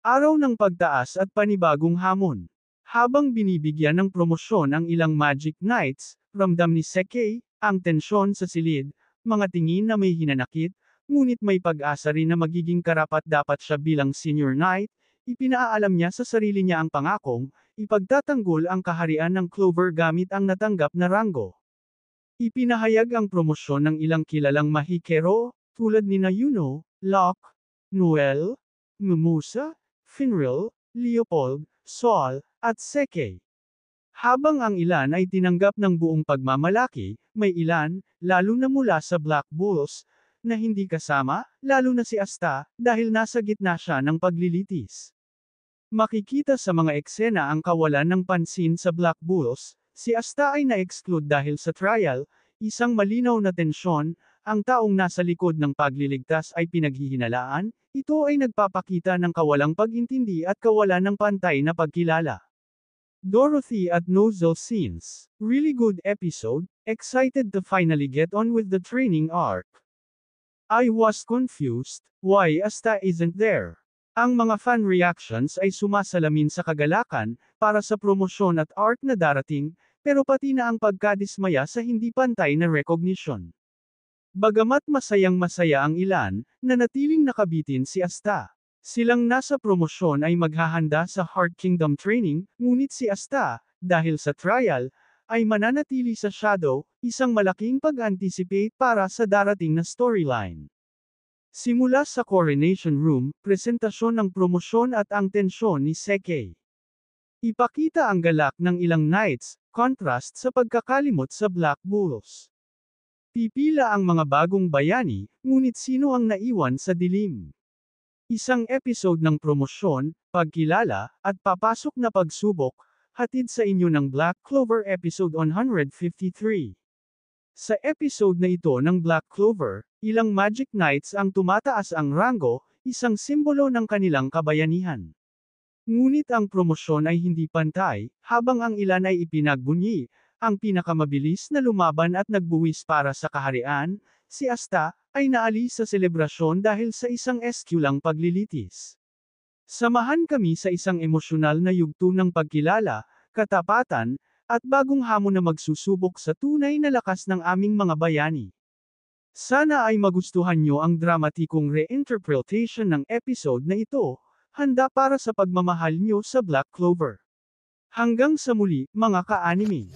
Araw ng pagtaas at panibagong hamon. Habang binibigyan ng promosyon ang ilang Magic Knights, ramdam ni Sekei ang tensyon sa silid, mga tingin na may hinanakit, ngunit may pag-asa rin na magiging karapat-dapat siya bilang senior knight. Ipinaalam niya sa sarili niya ang pangakong, ipagtatanggol ang kaharian ng Clover gamit ang natanggap na ranggo. Ipinahayag ang promosyon ng ilang kilalang mahikero, tulad ni Yuno, Locke, Noel, Mumusa, Finril, Leopold, Saul, at Sekei. Habang ang ilan ay tinanggap ng buong pagmamalaki, may ilan, lalo na mula sa Black Bulls, na hindi kasama, lalo na si Asta, dahil nasa gitna siya ng paglilitis. Makikita sa mga eksena ang kawalan ng pansin sa Black Bulls, si Asta ay na-exclude dahil sa trial, isang malinaw na tensyon, ang taong nasa likod ng pagliligtas ay pinaghihinalaan, ito ay nagpapakita ng kawalang pag-intindi at kawalan ng pantay na pagkilala. Dorothy at Nozel scenes. Really good episode, excited to finally get on with the training arc. I was confused, why Asta isn't there? Ang mga fan reactions ay sumasalamin sa kagalakan, para sa promosyon at arc na darating, pero pati na ang pagkadismaya sa hindi pantay na recognition. Bagamat masayang-masaya ang ilan, nanatiling nakabitin si Asta. Silang nasa promosyon ay maghahanda sa Heart Kingdom training, ngunit si Asta, dahil sa trial, ay mananatili sa shadow, isang malaking pag-anticipate para sa darating na storyline. Simula sa Coronation Room, presentasyon ng promosyon at ang tensyon ni Sekei. Ipakita ang galak ng ilang knights, contrast sa pagkakalimot sa Black Bulls. Pipila ang mga bagong bayani, ngunit sino ang naiwan sa dilim? Isang episode ng promosyon, pagkilala, at papasok na pagsubok, hatid sa inyo ng Black Clover episode 153. Sa episode na ito ng Black Clover, ilang Magic Knights ang tumataas ang ranggo, isang simbolo ng kanilang kabayanihan. Ngunit ang promosyon ay hindi pantay, habang ang ilan ay ipinagbunyi, ang pinakamabilis na lumaban at nagbuwis para sa kaharian, si Asta, ay naalis sa selebrasyon dahil sa isang SQ lang paglilitis. Samahan kami sa isang emosyonal na yugto ng pagkilala, katapatan, at bagong hamon na magsusubok sa tunay na lakas ng aming mga bayani. Sana ay magustuhan nyo ang dramatikong reinterpretation ng episode na ito, handa para sa pagmamahal nyo sa Black Clover. Hanggang sa muli, mga ka-anime.